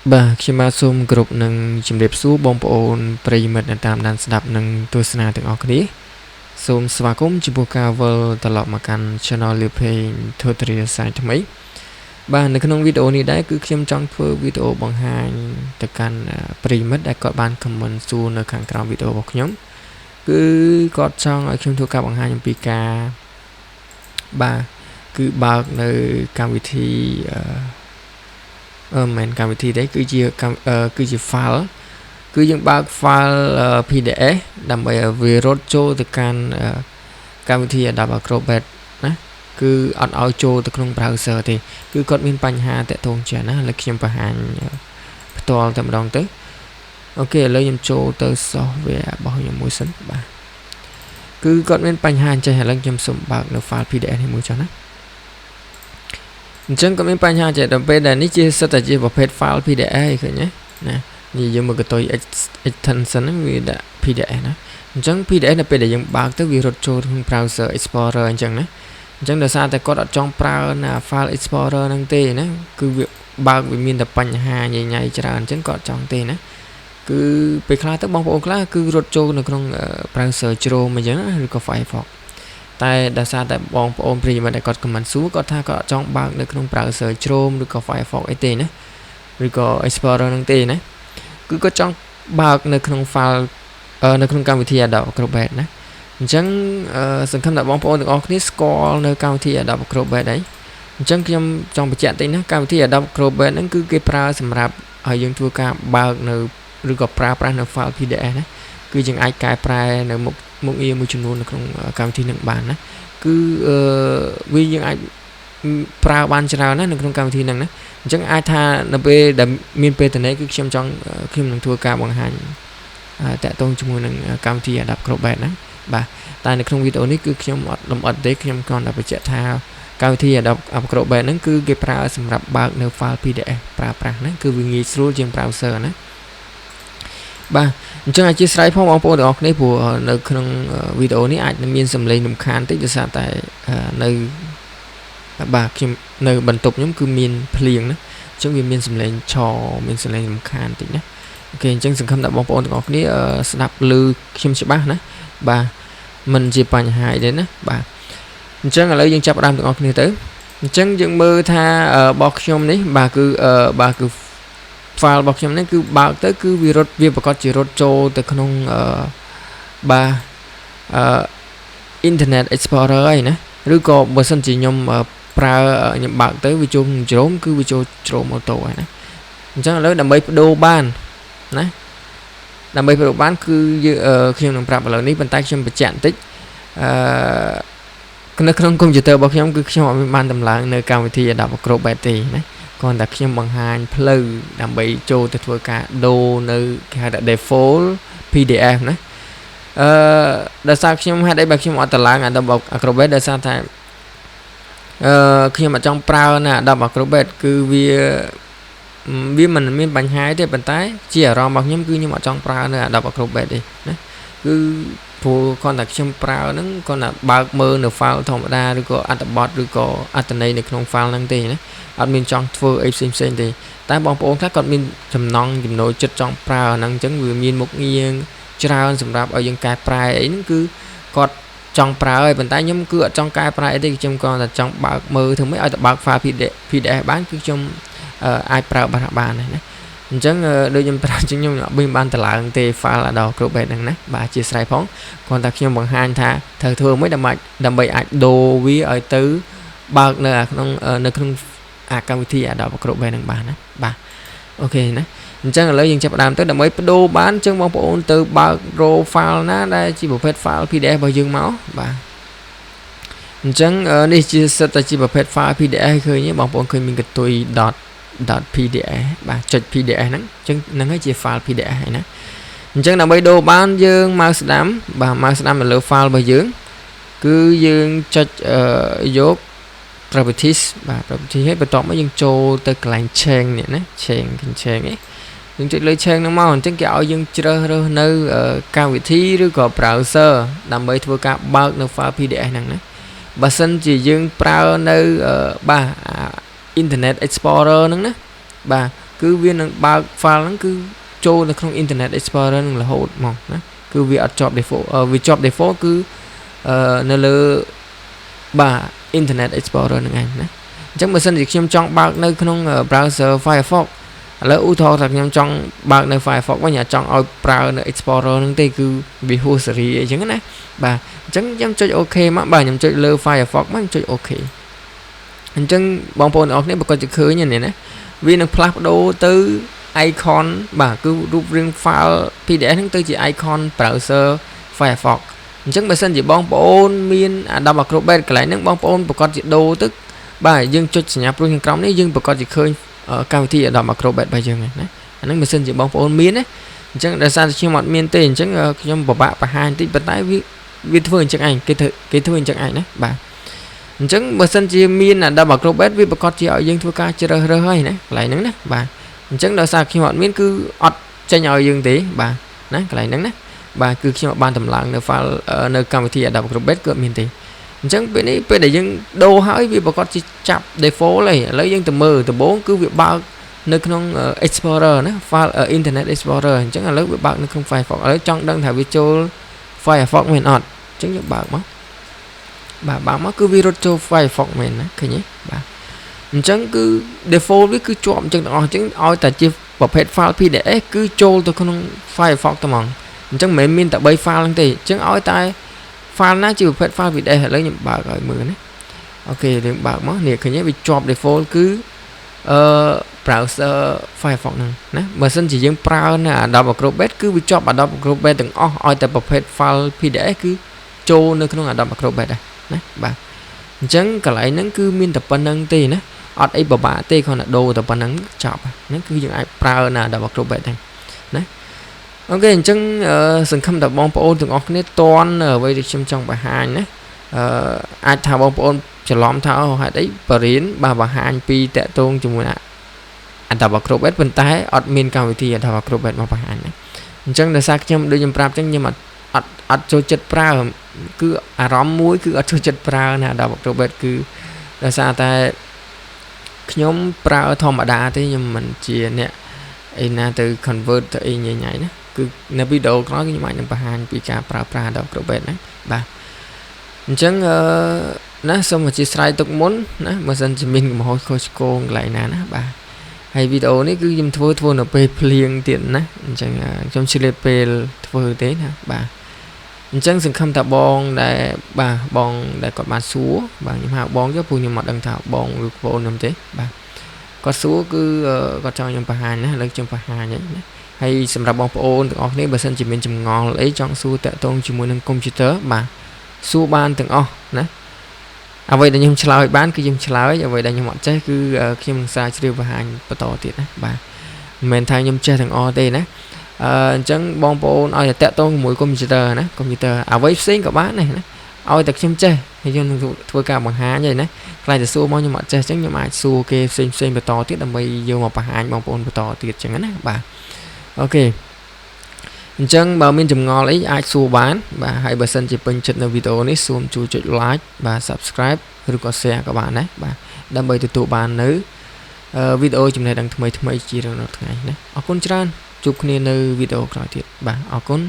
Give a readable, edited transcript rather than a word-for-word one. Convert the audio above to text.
Bà khi mà zoom group nâng chìm đẹp số bông ổn prey mật tam đàn đạp nâng tôi sna từng ọc đi zoom sva cũng chỉ buộc cover tờ lọc mà can channel Leapheng thôi tri sai thằng mấy bàในក្នុង video នេះដែរគឺខ្ញុំចង់ធ្វើ video បង្ហាញទៅកាន់ប្រិមិត្តដែលគាត់បាន comment សួរនៅខាងក្រោម video របស់ខ្ញុំគឺគាត់ចង់ឲ្យខ្ញុំធ្វើការបង្ហាញអំពីការបាទគឺបើកនៅកម្មវិធីមិនកម្មវិធីទេគឺជា file គឺយើងបើក file PDF ដើម្បីឲ្យវារត់ចូលទៅកាន់កម្មវិធី Adobe Acrobat ណាគឺអត់ឲ្យចូលទៅក្នុង browser ទេគឺគាត់មានបញ្ហាតាក់ទងជាណាឥឡូវខ្ញុំបង្ហាញផ្ទាល់តែម្ដងទៅអូខេឥឡូវខ្ញុំចូលទៅ software របស់ខ្ញុំមួយសិនបាទគឺគាត់មានបញ្ហាអញ្ចឹងឥឡូវខ្ញុំសូមបើកនៅ file PDF នេះមួយចុះណាអញ្ចឹងក៏មានបញ្ហាចេះដល់ពេលដែលនេះជាសិតតែជាប្រភេទ file PDF ឃើញទេណានិយាយមកកតុយ extension ហ្នឹងវាដាក់ PDF ណាអញ្ចឹង PDF នៅពេលដែលយើងបើកទៅវារត់ចូលក្នុង browser explorer អញ្ចឹងណាអញ្ចឹងដោយសារតែគាត់អត់ចង់ប្រើណា file explorer ហ្នឹងទេណាគឺវាបើកវាមានតែបញ្ហាញញ៉ៃច្រើនអញ្ចឹងគាត់ចង់ទេណាគឺពេលខ្លះទៅបងប្អូនខ្លះគឺរត់ចូលនៅក្នុង browser Chrome អញ្ចឹងណាឬក៏ Firefox តែដោយសារតែបងប្អូនប្រិយមិត្តដែលគាត់ comment សួរគាត់ថាគាត់អត់ចង់បើកនៅក្នុង browser Chrome ឬក៏ Firefox អីទេណាឬក៏ Explorer ហ្នឹងទេណាគឺគាត់ចង់បើកនៅក្នុង file នៅក្នុងកម្មវិធី Adobe Acrobat ណាអញ្ចឹងសង្ឃឹមថាបងប្អូនទាំងអស់គ្នាស្គាល់នៅកម្មវិធី Adobe Acrobat ហើយអញ្ចឹងខ្ញុំចង់បញ្ជាក់តិចណាកម្មវិធី Adobe Acrobat ហ្នឹងគឺគេប្រើសម្រាប់ឲ្យយើងធ្វើការបើកនៅឬក៏ប្រើប្រាស់នៅ file PDF ណាគឺយើងអាចកែប្រែនៅមុខងារមួយចំនួននៅក្នុងកម្មវិធីនឹងបានណាគឺវាយើងអាចប្រើបានច្រើនណានៅក្នុងកម្មវិធីហ្នឹងណាអញ្ចឹងអាចថានៅពេលដែលមានពេលទំនេរគឺខ្ញុំនឹងធ្វើការបង្ហាញតាក់ទងជាមួយនឹងកម្មវិធី Adobe Acrobat ណាបាទតែនៅក្នុងវីដេអូនេះគឺខ្ញុំអត់លម្អិតទេខ្ញុំគ្រាន់តែបញ្ជាក់ថាកម្មវិធី Adobe Acrobat ហ្នឹងគឺគេប្រើសម្រាប់បើកនៅ file PDF ប្រើប្រាស់ហ្នឹងគឺវាងាយស្រួលជាង browser ណាបាទអញ្ចឹងអធិស្ឋានផងបងប្អូនទាំងអស់គ្នាព្រោះនៅក្នុងវីដេអូនេះអាចនឹងមានសំឡេងរំខានតិចដោយសារតែនៅបាទខ្ញុំនៅបន្ទប់ខ្ញុំគឺមានភ្លៀងណាអញ្ចឹងវាមានសំឡេងឆមានសំឡេងរំខានតិចណាអូខេអញ្ចឹងសង្ឃឹមថាបងប្អូនទាំងអស់គ្នាស្ដាប់ឮខ្ញុំច្បាស់ណាបាទមិនជាបញ្ហាអីទេណាបាទអញ្ចឹងឥឡូវយើងចាប់ផ្ដើមទាំងអស់គ្នាទៅអញ្ចឹងយើងមើលថារបស់ខ្ញុំនេះបាទគឺ file របស់ខ្ញុំនេះគឺបើកទៅគឺវាប្រកាសជារត់ចូលទៅក្នុងInternet Explorer ហើយណាឬក៏បើសិនជាខ្ញុំប្រើខ្ញុំបើកទៅវាចូលក្នុង Chrome គឺវាចូល Chrome Auto ហើយណាអញ្ចឹងឥឡូវដើម្បីបដូរបានណាដើម្បីបដូរបានគឺខ្ញុំនឹងប្រាប់ឥឡូវនេះប៉ុន្តែខ្ញុំបញ្ជាក់បន្តិចនៅក្នុងកុំព្យូទ័ររបស់ខ្ញុំគឺខ្ញុំអត់មានបានតម្លើងនៅកម្មវិធី Adobe Acrobat ទេណាគ្រាន់តែខ្ញុំបង្ហាញផ្លូវដើម្បីចូលទៅធ្វើការដូរនៅគេហៅថា default PDF ណាដោយសារខ្ញុំហេតុអីបើខ្ញុំអត់តម្លើង Adobe Acrobat ដោយសារតែខ្ញុំអត់ចង់ប្រើណា Adobe Acrobat គឺវាមិនមានបញ្ហាទេប៉ុន្តែជាអារម្មណ៍របស់ខ្ញុំគឺខ្ញុំអត់ចង់ប្រើនៅ Adobe Acrobat ទេណាគឺព្រោះគ្រាន់តែខ្ញុំប្រើហ្នឹងគ្រាន់តែបើកមើលនៅ file ធម្មតាឬក៏អត្ថបទឬក៏អត្ថន័យនៅក្នុង file ហ្នឹងទេណាអត់មានចង់ធ្វើអីផ្សេងទេតែបងប្អូនខ្លះគាត់មានចំណូលចិត្តចង់ប្រើហ្នឹងអញ្ចឹងវាមានមុខងារច្រើនសម្រាប់ឲ្យយើងកែប្រែអីហ្នឹងគឺគាត់ចង់ប្រើហើយប៉ុន្តែខ្ញុំគឺអត់ចង់កែប្រែអីទេខ្ញុំគ្រាន់តែចង់បើកមើលធ្វើម៉េចឲ្យតែបើក file PDF បានគឺខ្ញុំអាចប្រើបានដែរណាអញ្ចឹងដូចខ្ញុំប្រាប់ខ្ញុំអត់បានតម្លើងទេ file Adobe Acrobat ហ្នឹងណាបាទអធិស្ឋានផងគ្រាន់តែខ្ញុំបង្ហាញថាត្រូវធ្វើម៉េចដើម្បីអាចដូរវាឲ្យទៅបើកនៅក្នុងកម្មវិធី Adobe Acrobat ហ្នឹងបានណាបាទអូខេណាអញ្ចឹងឥឡូវយើងចាប់ផ្ដើមទៅដើម្បីបដូរបានអញ្ចឹងបងប្អូនទៅបើក raw file ណាដែលជាប្រភេទ file PDF របស់យើងមកបាទអញ្ចឹងនេះជាសិតតែជាប្រភេទ file PDF ឃើញទេបងប្អូនឃើញមានកន្ទុយ .pdf បាទចុច PDF ហ្នឹងអញ្ចឹងហ្នឹងហើយជា file PDF ហើយណាអញ្ចឹងដើម្បីដូរបានយើងមកស្ដាំបាទមកស្ដាំនៅលើ file របស់យើងគឺយើងចុចយក properties បាទ properties ហើយបន្ទាប់មកយើងចូលទៅកន្លែង change នេះណា change ឯងយើងចុចលើ change ហ្នឹងមកអញ្ចឹងគេឲ្យយើងជ្រើសរើសនៅកម្មវិធីឬក៏ browser ដើម្បីធ្វើការបើកនៅ file PDF ហ្នឹងណាបើសិនជាយើងប្រើនៅInternet Explorer ហ្នឹងណាបាទ cứ viên năng bao file nó cứ trôi nó không Internet Explorer là hột mỏng cứ việc chọn default vì chọn default cứ nó lơ bà Internet Explorer này chắc mà sân thìខ្ញុំចង់បើកនៅក្នុង browser Firefox ឥឡូវឧទាហរណ៍ថាខ្ញុំចង់បើកនៅ Firefox វិញអាចចង់ឲ្យប្រើនៅ Explorer ហ្នឹងទេគឺវាហួសសេរីអីចឹងណាបាទអញ្ចឹងខ្ញុំចុច OK មកបាទខ្ញុំចុចលើ Firefox មកខ្ញុំចុច OK អញ្ចឹងបងប្អូនទាំងអស់គ្នាប្រកាសជាឃើញនេះណាវានឹងផ្លាស់ប្ដូរទៅ icon បាទគឺរូបរាង file PDF ហ្នឹងទៅជា icon browser Firefox អញ្ចឹងបើសិនជាបងប្អូនមាន Adobe Acrobat កន្លែងហ្នឹងបងប្អូនប្រកាសជាដូរទឹកបាទយើងចុចសញ្ញាព្រួយខាងក្រោមនេះយើងប្រកាសជាឃើញកម្មវិធី Adobe Acrobat របស់យើងណាអាហ្នឹងបើសិនជាបងប្អូនមានណាអញ្ចឹងដោយសារតែខ្ញុំអត់មានទេអញ្ចឹងខ្ញុំពិបាកបង្ហាញតិចប៉ុន្តែវាធ្វើអញ្ចឹងឯងគេធ្វើអញ្ចឹងឯងណាបាទអញ្ចឹងបើសិនជាមាន Adobe Acrobat វាប្រកាសជាឲ្យយើងធ្វើការជ្រើសរើសហើយណាកន្លែងហ្នឹងណាបាទអញ្ចឹងដោយសារខ្ញុំអត់មានគឺអត់ចេញឲ្យយើងទេបាទណាកន្លែងហ្នឹងណាបាទគឺខ្ញុំបានតម្លើងនៅ file នៅកម្មវិធី Adobe Acrobat គឺអត់មានទេអញ្ចឹងពេលនេះពេលដែលយើងដូរហើយវាប្រកាសជាចាប់ default ហើយឥឡូវយើងទៅមើលដំបូងគឺវាបើកនៅក្នុង Explorer ណា file Internet Explorer អញ្ចឹងឥឡូវវាបើកនៅក្នុង Firefox ឥឡូវចង់ដឹងថាវាចូល Firefox មែនអត់អញ្ចឹងយើងបើកមកបាទបើកមកគឺវារត់ចូល Firefox មែនណាឃើញទេបាទអញ្ចឹងគឺ default វាគឺជាប់អញ្ចឹងទាំងអស់អញ្ចឹងឲ្យតែជាប្រភេទ file PDF គឺចូលទៅក្នុង Firefox តែហ្មងអញ្ចឹងមិនមែនមានតែ3 file ហ្នឹងទេអញ្ចឹងឲ្យតែ file ណាជាប្រភេទ file PDF ឥឡូវខ្ញុំបើកឲ្យមើលណាអូខេយើងបើកមកនេះឃើញទេវាជាប់ default គឺbrowser Firefox ហ្នឹងណាបើសិនជាយើងប្រើនៅ Adobe Acrobat គឺវាជាប់ Adobe Acrobat ទាំងអស់ឲ្យតែប្រភេទ file PDF គឺចូលនៅក្នុង Adobe Acrobat ដែរណាបាទអញ្ចឹងកន្លែងហ្នឹងគឺមានតែប៉ុណ្្នឹងទេណាអត់អីពិបាកទេគ្រាន់តែដូរតែប៉ុណ្្នឹងចប់ហ្នឹងគឺយើងអាចប្រើនៅ Adobe Acrobat ហ្នឹងណាអូខេអញ្ចឹងសង្ឃឹមថាបងប្អូនទាំងអស់គ្នាតន់អ្វីដែលខ្ញុំចង់បង្ហាញណាអាចថាបងប្អូនច្រឡំថាហេតុអីបរិញ្ញាបាទបង្ហាញពីតកតងជាមួយ Adobe Acrobat ប៉ុន្តែអត់មានកម្មវិធី Adobe Acrobat មកបង្ហាញណាអញ្ចឹងដោយសារខ្ញុំដូចខ្ញុំប្រាប់អញ្ចឹងខ្ញុំអត់ចូលចិត្តប្រើគឺអារម្មណ៍មួយគឺអត់ចូលចិត្តប្រើណា Adobe Acrobat គឺដោយសារតែខ្ញុំប្រើធម្មតាទេខ្ញុំមិនជាអ្នកឯណាទៅ convert ទៅអីញ៉ៃណាគឺនៅវីដេអូក្រោយខ្ញុំអាចនឹងបង្ហាញពីការប្រើប្រាស់ Adobe Acrobat ណាបាទអញ្ចឹងណាសូមអធិស្ឋានទុកមុនណាបើសិនជាមានកំហុសខុសឆ្គងកន្លែងណាណាបាទហើយវីដេអូនេះគឺខ្ញុំធ្វើនៅពេលភ្លៀងទៀតណាអញ្ចឹងខ្ញុំឆ្លៀតពេលធ្វើទេណាបាទអញ្ចឹងសង្ឃឹមថាបងដែលបាទបងដែលគាត់បានសួរបាទខ្ញុំហៅបងចុះព្រោះខ្ញុំអត់ដឹងថាបងឬប្អូនខ្ញុំទេបាទគាត់សួរគឺគាត់ចង់ខ្ញុំបង្ហាញណាឥឡូវខ្ញុំបង្ហាញណាហើយសម្រាប់បងប្អូនទាំងអស់គ្នាបើសិនជាមានចម្ងល់អីចង់សួរតាក់ទងជាមួយនឹងកុំព្យូទ័របាទសួរបានទាំងអស់ណាអ្វីដែលខ្ញុំឆ្លើយបានគឺខ្ញុំឆ្លើយអ្វីដែលខ្ញុំអត់ចេះគឺខ្ញុំនឹងសារជ្រាវបង្ហាញបន្តទៀតណាបាទមិនមែនថាខ្ញុំចេះទាំងអស់ទេណាអញ្ចឹងបងប្អូនឲ្យតែតាក់ទងជាមួយកុំព្យូទ័រណាកុំព្យូទ័រអ្វីផ្សេងក៏បានដែរណាឲ្យតែខ្ញុំចេះហើយខ្ញុំនឹងធ្វើការបង្ហាញហើយណាខ្លាចតែសួរមកខ្ញុំអត់ចេះអញ្ចឹងខ្ញុំអាចសួរគេផ្សេងបន្តទៀតដើម្បីយកមកបង្ហាញបងប្អូនបន្តទៀតអញ្ចឹងណាបាទអូខេអញ្ចឹងបើមានចម្ងល់អីអាចសួរបានបាទហើយបើសិនជាពេញចិត្តនៅវីដេអូនេះសូមជួយចុច like បាទ subscribe ឬក៏ share ក៏បានដែរបាទដើម្បីទទួលបាននៅវីដេអូចំណេះដឹងថ្មីជារៀងរាល់ថ្ងៃណាអរគុណច្រើនជួបគ្នានៅវីដេអូក្រោយទៀតបាទអរគុណ